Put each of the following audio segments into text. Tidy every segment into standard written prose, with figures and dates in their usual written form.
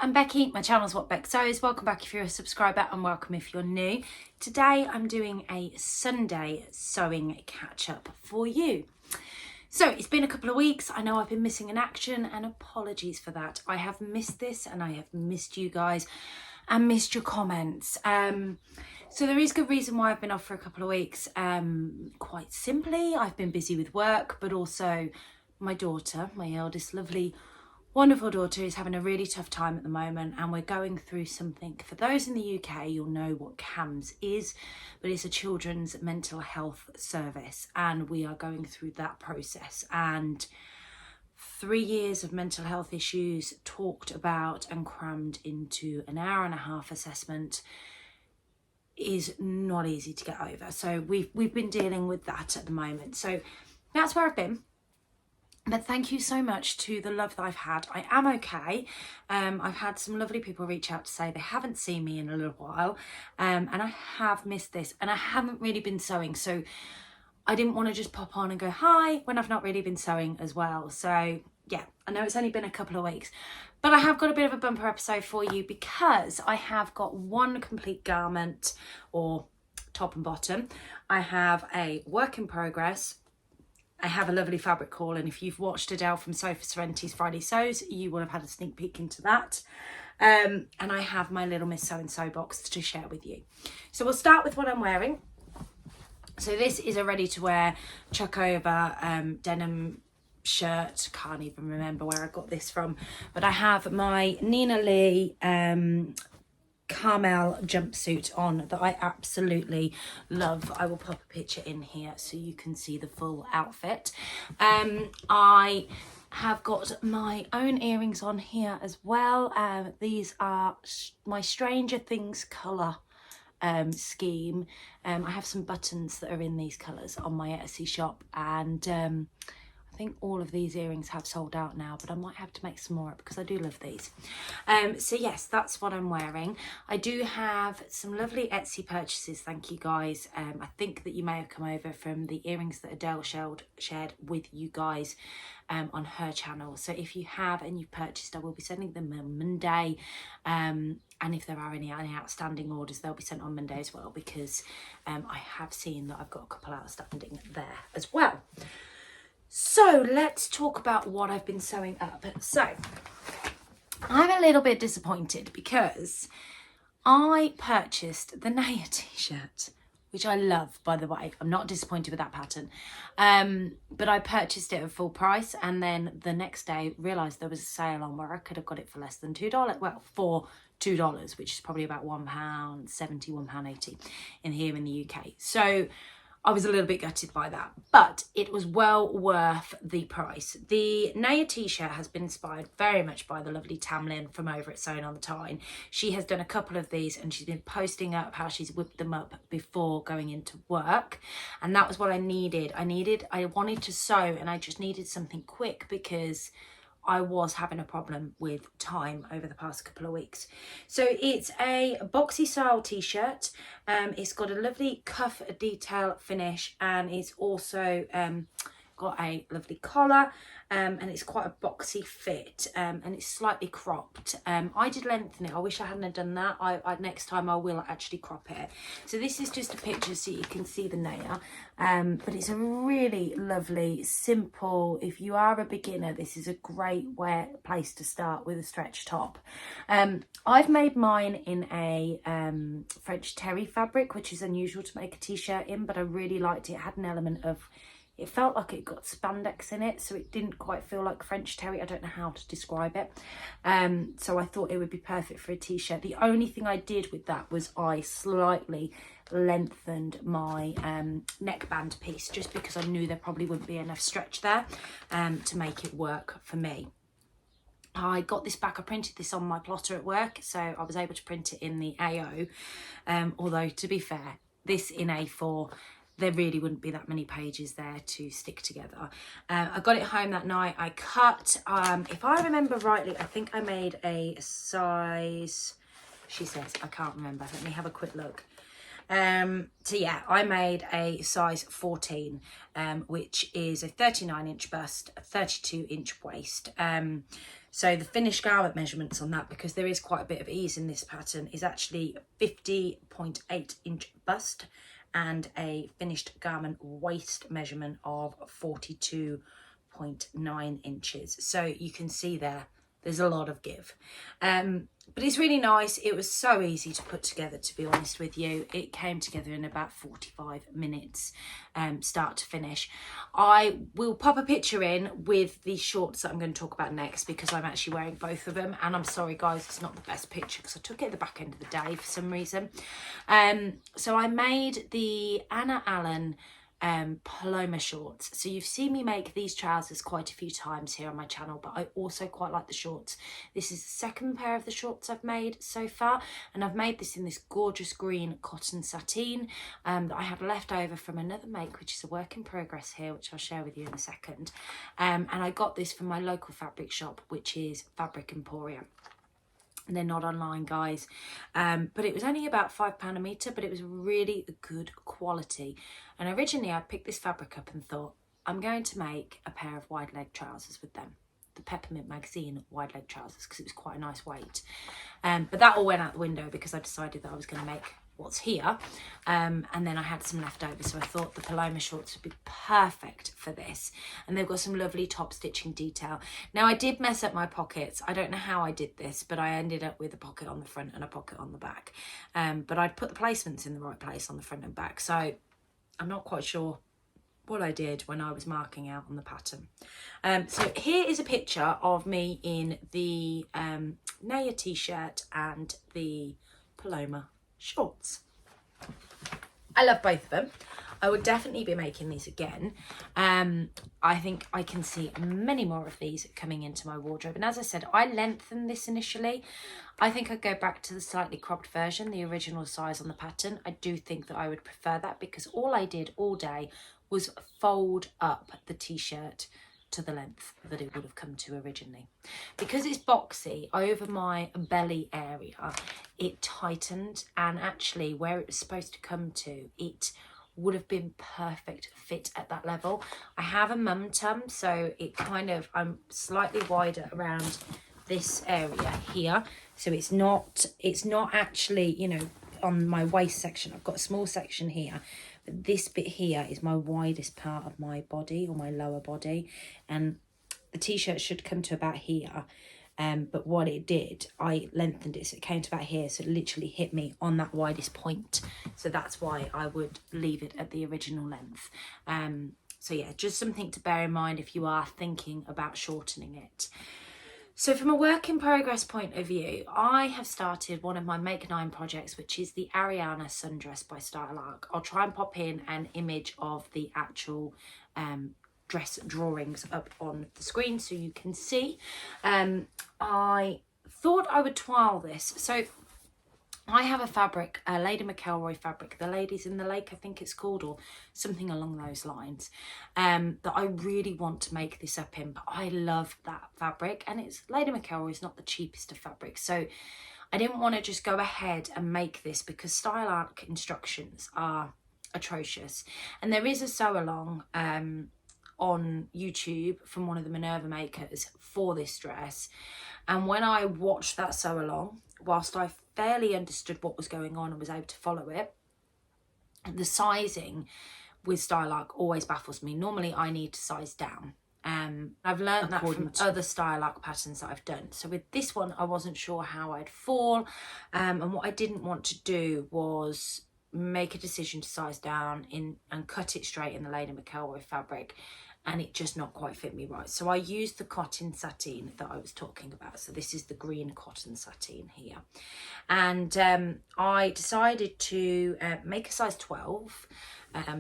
I'm Becky, my channel's What Beck Sews. Welcome back if you're a subscriber and welcome if you're new. Today I'm doing a Sunday sewing catch up for you. So it's been a couple of weeks. I know I've been missing in action and apologies for that. I have missed this and I have missed you guys and missed your comments. So there is good reason why I've been off for a couple of weeks. Quite simply, I've been busy with work, but also my daughter, my eldest lovely wonderful daughter, is having a really tough time at the moment, and we're going through something. For those in the UK, you'll know what CAMS is, but it's a children's mental health service, and we are going through that process. And 3 years of mental health issues talked about and crammed into an hour and a half assessment is not easy to get over. So we've been dealing with that at the moment. So that's where I've been. But thank you so much to the love that I've had. I am okay. I've had some lovely people reach out to say they haven't seen me in a little while. And I have missed this. And I haven't really been sewing. So I didn't want to just pop on and go hi when I've not really been sewing as well. So yeah, I know it's only been a couple of weeks. But I have got a bit of a bumper episode for you because I have got one complete garment, or top and bottom. I have a work in progress. I have a lovely fabric haul, and if you've watched Adele from Sofa Serenity's Friday Sews, you will have had a sneak peek into that. And I have my little Miss So and So box to share with you. So we'll start with what I'm wearing. So this is a ready to wear chuck over denim shirt. Can't even remember where I got this from, but I have my Nina Lee caramel jumpsuit on that I absolutely love. I will pop a picture in here so you can see the full outfit. I have got my own earrings on here as well. These are my Stranger Things colour scheme. I have some buttons that are in these colours on my Etsy shop, and I think all of these earrings have sold out now, but I might have to make some more up because I do love these. So yes, that's what I'm wearing. I do have some lovely Etsy purchases, thank you guys. I think that you may have come over from the earrings that Adele shared with you guys on her channel. So if you have and you've purchased, I will be sending them on Monday. And if there are any outstanding orders, they'll be sent on Monday as well, because I have seen that I've got a couple outstanding there as well. So let's talk about what I've been sewing up. So I'm a little bit disappointed because I purchased the Naya T-shirt, which I love, by the way. I'm not disappointed with that pattern. But I purchased it at full price, and then the next day realised there was a sale on where I could have got it for less than $2. Well, for $2, which is probably about £1.70, £1.80 here in the UK. So I was a little bit gutted by that, but it was well worth the price. The Naya T-shirt has been inspired very much by the lovely Tamlin from over at Sewing on the Tyne. She has done a couple of these and she's been posting up how she's whipped them up before going into work. And that was what I needed. I wanted to sew, and I just needed something quick because I was having a problem with time over the past couple of weeks. So it's a boxy style T-shirt. It's got a lovely cuff detail finish, and it's also got a lovely collar, and it's quite a boxy fit, and it's slightly cropped. I did lengthen it. I wish I hadn't done that. I next time I will actually crop it. So this is just a picture so you can see the Naya, but it's a really lovely, simple, if you are a beginner, this is a great place to start with a stretch top. I've made mine in a French terry fabric, which is unusual to make a T-shirt in, but I really liked it. It had an element of, it felt like it got spandex in it, so it didn't quite feel like French terry. I don't know how to describe it. So I thought it would be perfect for a T-shirt. The only thing I did with that was I slightly lengthened my neckband piece, just because I knew there probably wouldn't be enough stretch there to make it work for me. I got this back, I printed this on my plotter at work, so I was able to print it in the AO. Although, to be fair, this in A4, there really wouldn't be that many pages there to stick together. I got it home that night. I cut, if I remember rightly, I think I made a size, she says, I can't remember. Let me have a quick look. So yeah, I made a size 14, which is a 39-inch bust, a 32-inch waist. So the finished garment measurements on that, because there is quite a bit of ease in this pattern, is actually 50.8-inch bust and a finished garment waist measurement of 42.9 inches. So you can see there's a lot of give. But it's really nice. It was so easy to put together, to be honest with you. It came together in about 45 minutes, start to finish. I will pop a picture in with the shorts that I'm going to talk about next, because I'm actually wearing both of them. And I'm sorry, guys, it's not the best picture because I took it at the back end of the day for some reason. So I made the Anna Allen Paloma shorts. So you've seen me make these trousers quite a few times here on my channel, but I also quite like the shorts. This is the second pair of the shorts I've made so far, and I've made this in this gorgeous green cotton sateen that I had left over from another make, which is a work in progress here, which I'll share with you in a second. And I got this from my local fabric shop, which is Fabric Emporium. And they're not online, guys, but it was only about £5 a metre, but it was really good quality. And originally I picked this fabric up and thought, I'm going to make a pair of wide leg trousers with them, the Peppermint Magazine wide leg trousers, because it was quite a nice weight. But that all went out the window because I decided that I was going to make what's here, and then I had some left over, so I thought the Paloma shorts would be perfect for this. And they've got some lovely top stitching detail. Now, I did mess up my pockets. I don't know how I did this, but I ended up with a pocket on the front and a pocket on the back, but I'd put the placements in the right place on the front and back, so I'm not quite sure what I did when I was marking out on the pattern. So here is a picture of me in the Naya T-shirt and the Paloma shorts. I love both of them. I would definitely be making these again. I think I can see many more of these coming into my wardrobe. And as I said, I lengthened this initially. I think I'd go back to the slightly cropped version, the original size on the pattern. I do think that I would prefer that, because all I did all day was fold up the T-shirt to the length that it would have come to originally. Because it's boxy, over my belly area, it tightened, and actually where it was supposed to come to, it would have been perfect fit at that level. I have a Mumtum, so it kind of, I'm slightly wider around this area here, so it's not actually, you know, on my waist section. I've got a small section here, but this bit here is my widest part of my body, or my lower body, and the T-shirt should come to about here. But what it did, I lengthened it so it came to about here, so it literally hit me on that widest point. So that's why I would leave it at the original length. So yeah, just something to bear in mind if you are thinking about shortening it. So from a work in progress point of view, I have started one of my Make 9 projects, which is the Arianna sundress by Style Arc. I'll try and pop in an image of the actual dress drawings up on the screen so you can see. I thought I would twirl this. So I have a fabric, a Lady McElroy fabric, the Ladies in the Lake, I think it's called, or something along those lines, that I really want to make this up in. But I love that fabric, and it's Lady McElroy is not the cheapest of fabrics, so I didn't want to just go ahead and make this, because Style Arc instructions are atrocious. And there is a sew along on YouTube from one of the Minerva makers for this dress, and when I watched that sew along, whilst I fairly understood what was going on and was able to follow it, the sizing with Style Arc always baffles me. Normally I need to size down. I've learned that from other Style Arc patterns that I've done. So with this one, I wasn't sure how I'd fall, and what I didn't want to do was make a decision to size down in and cut it straight in the Lady McElroy fabric, and it just not quite fit me right. So I used the cotton sateen that I was talking about. So this is the green cotton sateen here. And I decided to make a size 12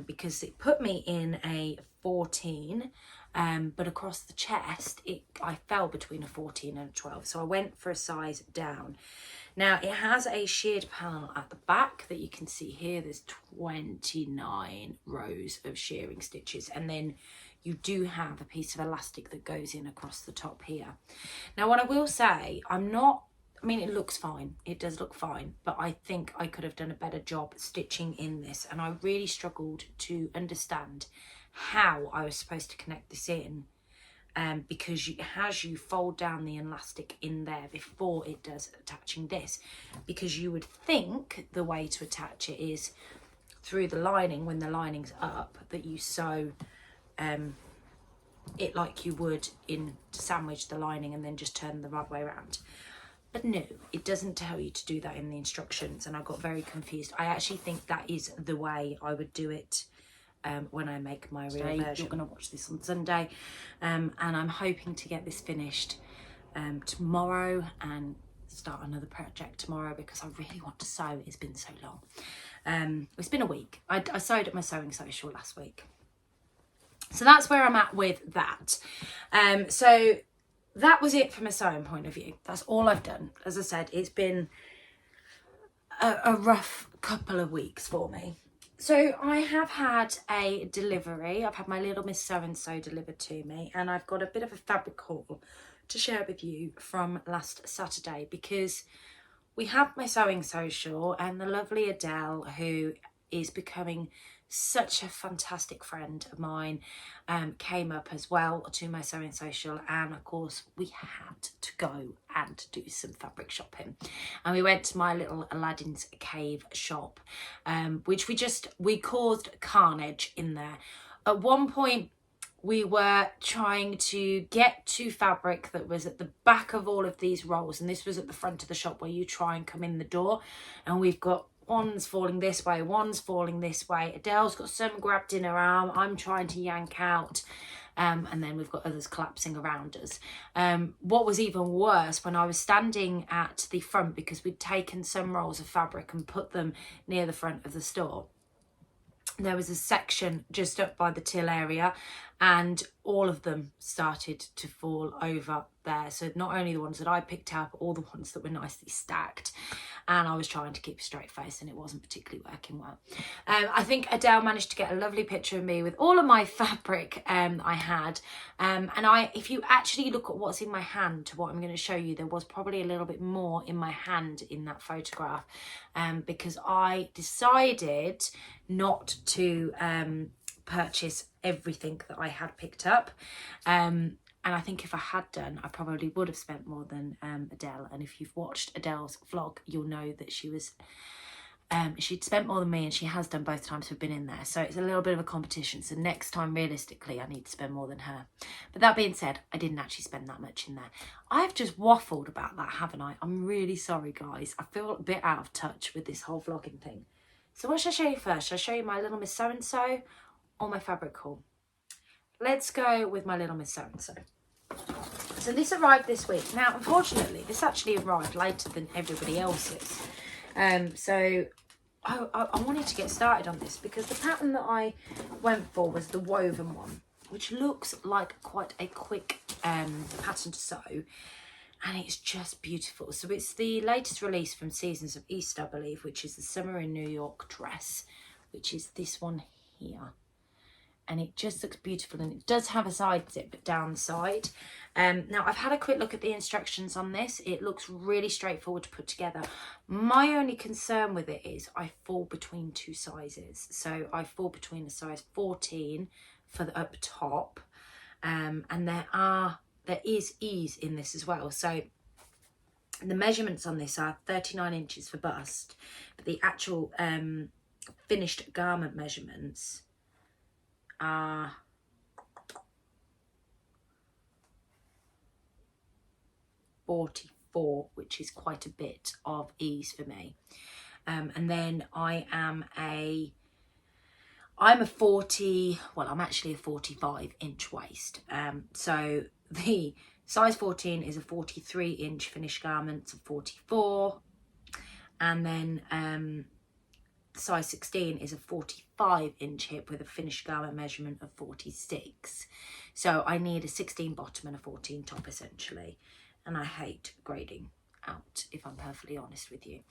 because it put me in a 14, but across the chest, I fell between a 14 and a 12. So I went for a size down. Now it has a sheared panel at the back that you can see here. There's 29 rows of shearing stitches, and then you do have a piece of elastic that goes in across the top here. Now what I will say, I'm not I mean, it looks fine. It does look fine, but I think I could have done a better job stitching in this, and I really struggled to understand how I was supposed to connect this in, because as you fold down the elastic in there before it does attaching this, because you would think the way to attach it is through the lining when the lining's up, that you sew it like you would in to sandwich the lining and then just turn the right way around. But no, it doesn't tell you to do that in the instructions, and I got very confused. I actually think that is the way I would do it when I make my real version. You're going to watch this on Sunday, and I'm hoping to get this finished tomorrow and start another project tomorrow, because I really want to sew. It's been so long. It's been a week. I sewed at my sewing social last week. So that's where I'm at with that. So that was it from a sewing point of view. That's all I've done. As I said, it's been a rough couple of weeks for me. So I have had a delivery. I've had my little Miss So-and-so delivered to me, and I've got a bit of a fabric haul to share with you from last Saturday, because we have my sewing social, and the lovely Adele, who is becoming such a fantastic friend of mine, came up as well to my sewing social, and of course we had to go and do some fabric shopping, and we went to my little Aladdin's Cave shop, which we caused carnage in there. At one point we were trying to get to fabric that was at the back of all of these rolls, and this was at the front of the shop where you try and come in the door, and we've got one's falling this way, one's falling this way. Adele's got some grabbed in her arm. I'm trying to yank out. And then we've got others collapsing around us. What was even worse, when I was standing at the front, because we'd taken some rolls of fabric and put them near the front of the store, there was a section just up by the till area, and all of them started to fall over there. So not only the ones that I picked up, all the ones that were nicely stacked. And I was trying to keep a straight face, and it wasn't particularly working well. I think Adele managed to get a lovely picture of me with all of my fabric I had. And if you actually look at what's in my hand to what I'm going to show you, there was probably a little bit more in my hand in that photograph, because I decided not to purchase everything that I had picked up. And I think if I had done, I probably would have spent more than Adele. And if you've watched Adele's vlog, you'll know that she'd spent more than me, and she has done both times we've been in there. So it's a little bit of a competition. So next time, realistically, I need to spend more than her. But that being said, I didn't actually spend that much in there. I've just waffled about that, haven't I? I'm really sorry, guys. I feel a bit out of touch with this whole vlogging thing. So what should I show you first? Should I show you my little Miss So-and-so or my fabric haul? Let's go with my little Miss So-and-so. So this arrived this week. Now, unfortunately, this actually arrived later than everybody else's. So I wanted to get started on this, because the pattern that I went for was the woven one, which looks like quite a quick pattern to sew. And it's just beautiful. So it's the latest release from Seasons of East, I believe, which is the Summer in New York dress, which is this one here. And it just looks beautiful, and it does have a side zip down the side. Now, I've had a quick look at the instructions on this. It looks really straightforward to put together. My only concern with it is I fall between two sizes. So I fall between a size 14 for the up top, and there is ease in this as well. So the measurements on this are 39 inches for bust, but the actual finished garment measurements are 44, which is quite a bit of ease for me. And then I'm a 40, well, I'm actually a 45 inch waist. So the size 14 is a 43 inch finished garment, so 44. And then size 16 is a 45 inch hip with a finished garment measurement of 46. So I need a 16 bottom and a 14 top essentially. And I hate grading out, if I'm perfectly honest with you.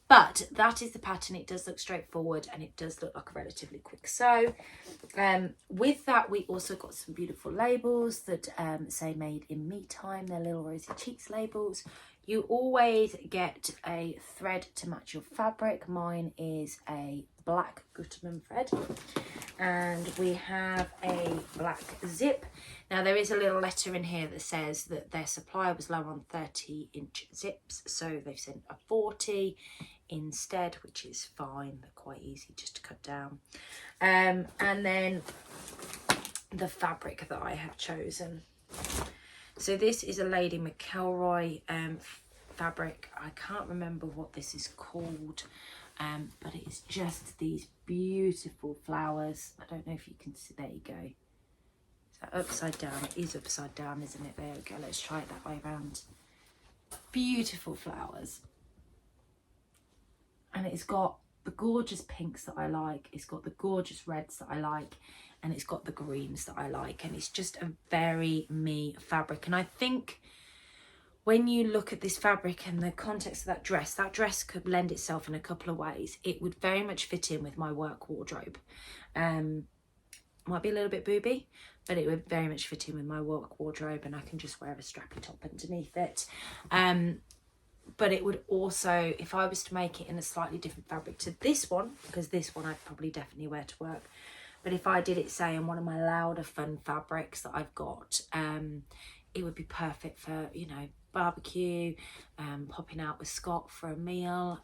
But that is the pattern. It does look straightforward and it does look like a relatively quick sew. With that, we also got some beautiful labels that say made in me time. They're little Rosy Cheeks labels. You always get a thread to match your fabric. Mine is a black Gutterman thread. And we have a black zip. Now there is a little letter in here that says that their supply was low on 30-inch zips. So they've sent a 40 instead, which is fine. They're quite easy just to cut down. And then the fabric that I have chosen. So this is a Lady McElroy fabric. I can't remember what this is called, but it's just these beautiful flowers. I don't know if you can see. There you go. Is that upside down? It is upside down, isn't it? There we go. Let's try it that way around. Beautiful flowers. And it's got the gorgeous pinks that I like. It's got the gorgeous reds that I like. And it's got the greens that I like. And it's just a very me fabric. And I think when you look at this fabric and the context of that dress could lend itself in a couple of ways. It would very much fit in with my work wardrobe. Might be a little bit booby, but it would very much fit in with my work wardrobe, and I can just wear a strappy top underneath it. But it would also, if I was to make it in a slightly different fabric to this one, because this one I'd probably definitely wear to work, but if I did it, say, in one of my louder fun fabrics that I've got, it would be perfect for, you know, barbecue, popping out with Scott for a meal.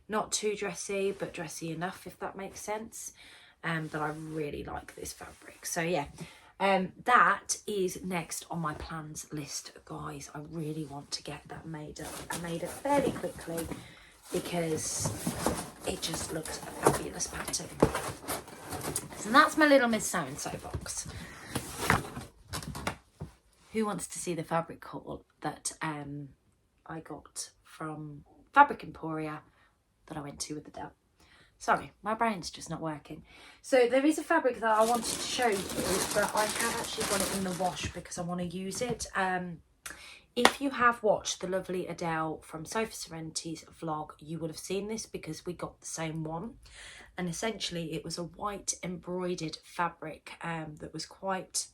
Not too dressy, but dressy enough, if that makes sense. But I really like this fabric. So yeah, that is next on my plans list, guys. I really want to get that made up. I made it fairly quickly because it just looks a fabulous pattern. So that's my little Miss So-and-so box. Who wants to see the fabric haul that I got from Fabric Emporia that I went to with the dad? Sorry, my brain's just not working. So there is a fabric that I wanted to show you, but I have actually got it in the wash because I want to use it. If you have watched the lovely Adele from Sofa Serenity's vlog, you would have seen this because we got the same one. And essentially it was a white embroidered fabric that was quite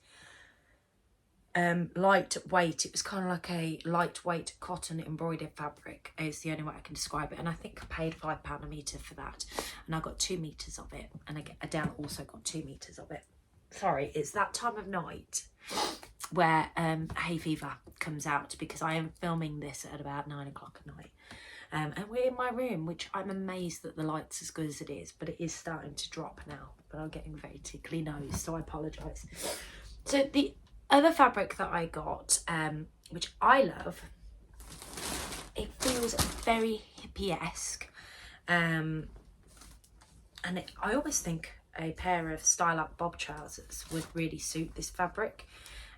lightweight. It was kind of like a lightweight cotton embroidered fabric is the only way I can describe it, and I think I paid £5 a metre for that, and I got 2 meters of it, and Adele also got 2 meters of it. Sorry, it's that time of night where hay fever comes out because I am filming this at about 9 o'clock at night, and we're in my room, which I'm amazed that the light's as good as it is, but it is starting to drop now, but I'm getting very tickly nose, so I apologise. So the other fabric that I got, which I love, it feels very hippie-esque, and I always think a pair of style-up bob trousers would really suit this fabric,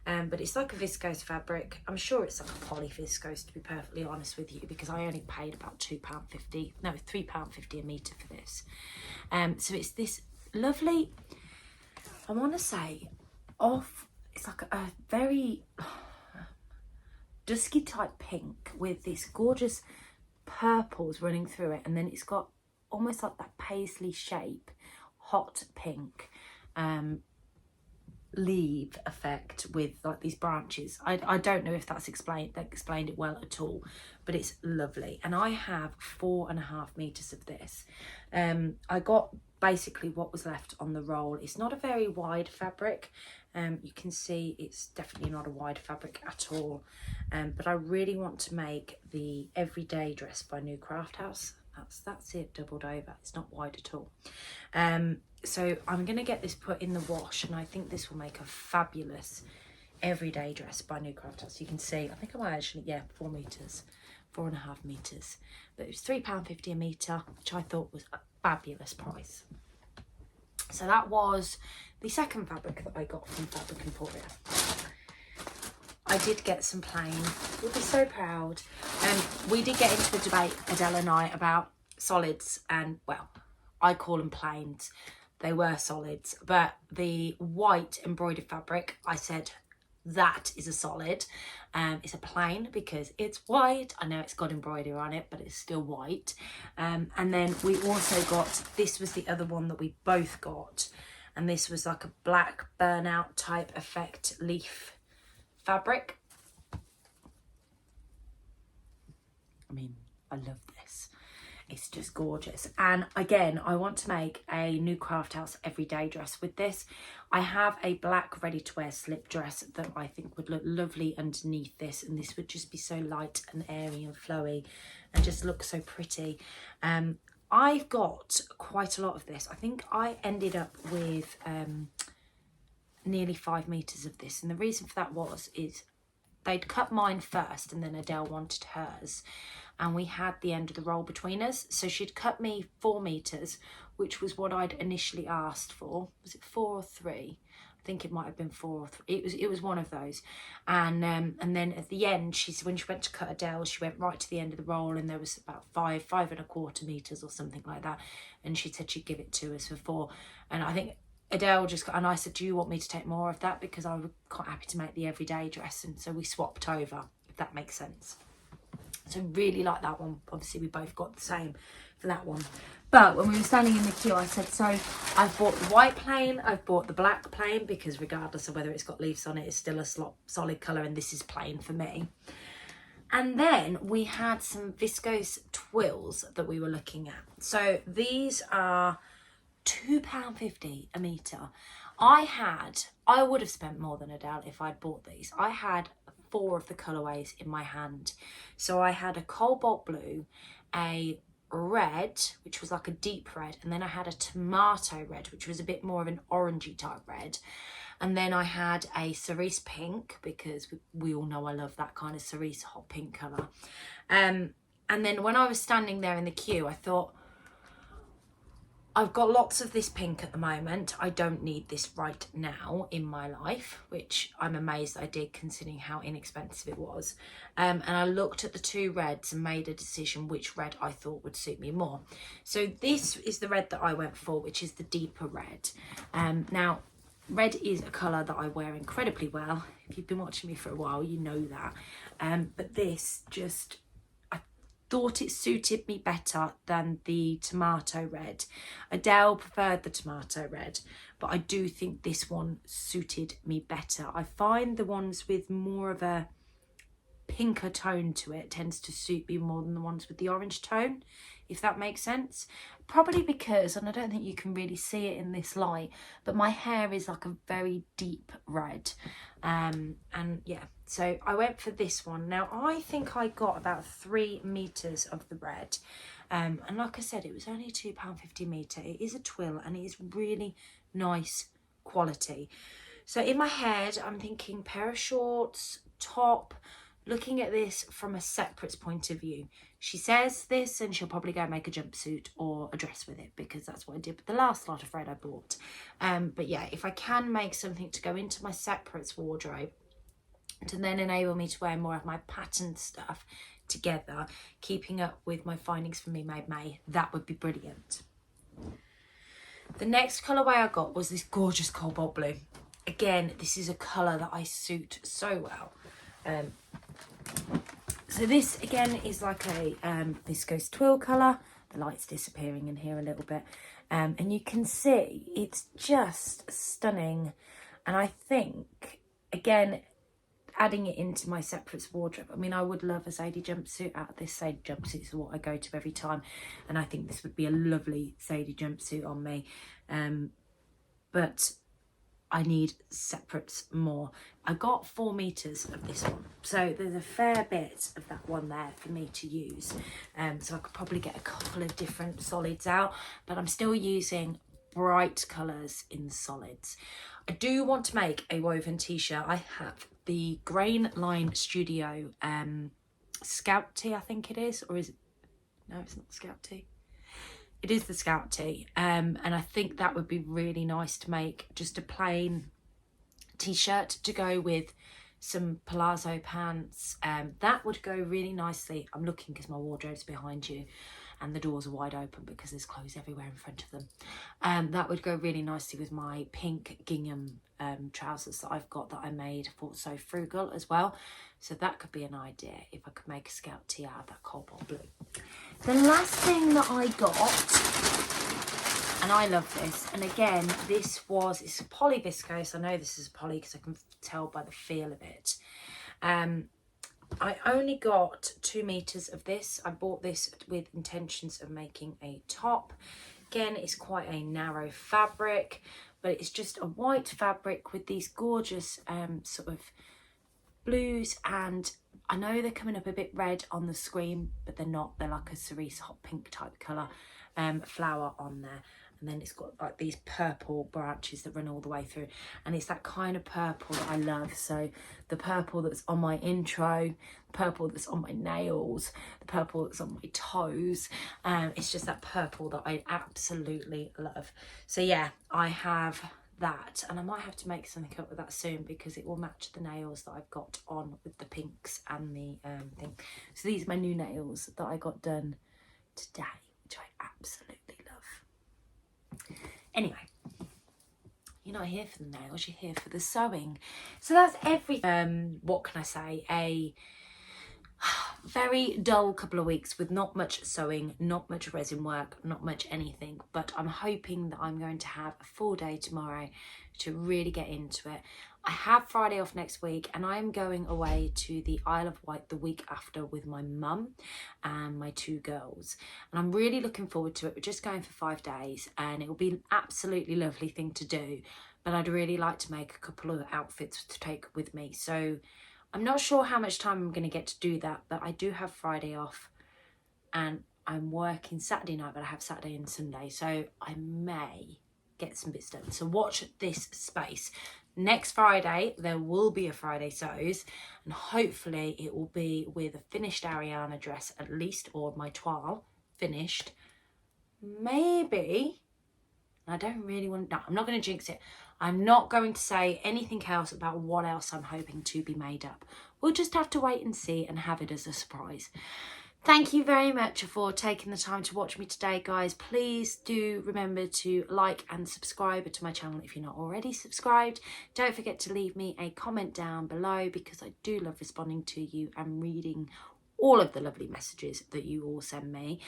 but it's like a viscose fabric. I'm sure it's like a poly viscose, to be perfectly honest with you, because I only paid about £3.50 a metre for this. So it's this lovely, I want to say, it's like a very dusky type pink with these gorgeous purples running through it, and then it's got almost like that paisley shape, hot pink leaf effect with like these branches. I don't know if that's explained it well at all, but it's lovely. And I have 4.5 meters of this. I got basically what was left on the roll. It's not a very wide fabric. You can see it's definitely not a wide fabric at all, but I really want to make the everyday dress by New Craft House. That's it, doubled over. It's not wide at all. So I'm going to get this put in the wash, and I think this will make a fabulous everyday dress by New Craft House. You can see, I think I might actually, yeah, 4 meters, 4.5 meters, but it was £3.50 a metre, which I thought was a fabulous price. So that was the second fabric that I got from Fabric Emporia. I did get some plain. You'll be so proud. We did get into the debate, Adele and I, about solids, and well, I call them plains. They were solids, but the white embroidered fabric, I said, That is a solid. It's a plain because it's white. I know it's got embroidery on it, but it's still white. And then we also got, this was the other one that we both got. And this was like a black burnout type effect leaf fabric. I mean, I love this. It's just gorgeous. And again, I want to make a new Craft House everyday dress with this. I have a black ready to wear slip dress that I think would look lovely underneath this, and this would just be so light and airy and flowy and just look so pretty. I've got quite a lot of this. I think I ended up with nearly 5 meters of this, and the reason for that is they'd cut mine first and then Adele wanted hers, and we had the end of the roll between us. So she'd cut me 4 meters, which was what I'd initially asked for. Was it 4 or 3? I think it might have been 4 or 3. It was one of those. And then at the end, when she went to cut Adele, she went right to the end of the roll, and there was about 5.25 meters or something like that. And she said she'd give it to us for 4. And I think Adele and I said, do you want me to take more of that? Because I was quite happy to make the everyday dress. And so we swapped over, if that makes sense. So really like that one. Obviously we both got the same for that one. But when we were standing in the queue, I said, so I've bought the white plain, I've bought the black plain, because regardless of whether it's got leaves on it, it's still a solid colour, and this is plain for me. And then we had some viscose twills that we were looking at. So these are £2.50 a metre. I would have spent more than Adele if I'd bought these. I had 4 of the colourways in my hand. So I had a cobalt blue, a red, which was like a deep red, and then I had a tomato red, which was a bit more of an orangey type red. And then I had a cerise pink, because we all know I love that kind of cerise hot pink colour. And then when I was standing there in the queue, I thought, I've got lots of this pink at the moment. I don't need this right now in my life, which I'm amazed I did, considering how inexpensive it was. And I looked at the 2 reds and made a decision which red I thought would suit me more. So this is the red that I went for, which is the deeper red. Now, red is a colour that I wear incredibly well. If you've been watching me for a while, you know that. But this just, thought it suited me better than the tomato red. Adele preferred the tomato red, but I do think this one suited me better. I find the ones with more of a pinker tone to it tends to suit me more than the ones with the orange tone, if that makes sense. Probably because, and I don't think you can really see it in this light, but my hair is like a very deep red. And yeah, so I went for this one. Now I think I got about 3 meters of the red, and like I said, it was only £2.50 a metre. It is a twill and it is really nice quality. So in my head, I'm thinking pair of shorts, top, looking at this from a separates point of view. She says this and she'll probably go make a jumpsuit or a dress with it, because that's what I did with the last lot of red I bought. But yeah, if I can make something to go into my separates wardrobe to then enable me to wear more of my pattern stuff together, keeping up with my findings from Me Made May, that would be brilliant. The next colourway I got was this gorgeous cobalt blue. Again, this is a colour that I suit so well. So this again is like a viscose twill colour. The light's disappearing in here a little bit, and you can see it's just stunning. And I think, again, adding it into my separates wardrobe, I mean, I would love a Sadie jumpsuit out of this. Sadie jumpsuit is what I go to every time, and I think this would be a lovely Sadie jumpsuit on me. But I need separates more. I got 4 meters of this one, so there's a fair bit of that one there for me to use. So I could probably get a couple of different solids out, but I'm still using bright colours in the solids. I do want to make a woven t-shirt. I have the Grain Line Studio Scout Tee, I think it is, or is it? No, it's not the Scout Tee. It is the Scout Tee, and I think that would be really nice to make just a plain t-shirt to go with some palazzo pants. That would go really nicely. I'm looking because my wardrobe's behind you. and the doors are wide open because there's clothes everywhere in front of them. That would go really nicely with my pink gingham trousers that I've got that I made for So Frugal as well. So that could be an idea if I could make a scout tee out of that cobalt blue. The last thing that I got, and I love this, and again, it's a poly viscose. I know this is a poly because I can tell by the feel of it. I only got 2 meters of this. I bought this with intentions of making a top. Again, it's quite a narrow fabric, but it's just a white fabric with these gorgeous sort of blues, and I know they're coming up a bit red on the screen, but they're not. They're like a cerise hot pink type colour flower on there. And then it's got like these purple branches that run all the way through. And it's that kind of purple that I love. So the purple that's on my intro, the purple that's on my nails, the purple that's on my toes. It's just that purple that I absolutely love. So yeah, I have that. And I might have to make something up with that soon because it will match the nails that I've got on with the pinks and the thing. So these are my new nails that I got done today, which I absolutely love. Anyway, you're not here for the nails, you're here for the sewing. So that's everything. What can I say? A very dull couple of weeks with not much sewing, not much resin work, not much anything. But I'm hoping that I'm going to have a full day tomorrow to really get into it. I have Friday off next week and I'm going away to the Isle of Wight the week after with my mum and my 2 girls. And I'm really looking forward to it. We're just going for 5 days and it will be an absolutely lovely thing to do. But I'd really like to make a couple of outfits to take with me. So I'm not sure how much time I'm going to get to do that, but I do have Friday off and I'm working Saturday night, but I have Saturday and Sunday. So I may get some bits done. So watch this space. Next Friday, there will be a Friday Sews, and hopefully it will be with a finished Arianna dress at least, or my toile finished. Maybe, I don't really want, no, I'm not going to jinx it. I'm not going to say anything else about what else I'm hoping to be made up. We'll just have to wait and see and have it as a surprise. Thank you very much for taking the time to watch me today, guys. Please do remember to like and subscribe to my channel if you're not already subscribed. Don't forget to leave me a comment down below because I do love responding to you and reading all of the lovely messages that you all send me.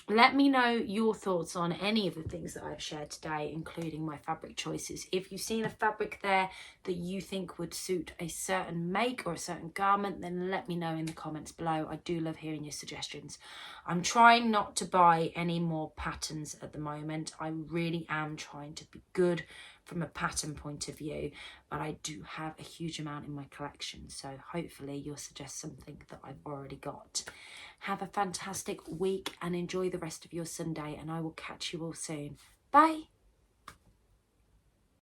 Let me know your thoughts on any of the things that I've shared today, including my fabric choices. If you've seen a fabric there that you think would suit a certain make or a certain garment, then let me know in the comments below. I do love hearing your suggestions. I'm trying not to buy any more patterns at the moment. I really am trying to be good from a pattern point of view, but I do have a huge amount in my collection. So hopefully you'll suggest something that I've already got. Have a fantastic week and enjoy the rest of your Sunday, and I will catch you all soon. Bye.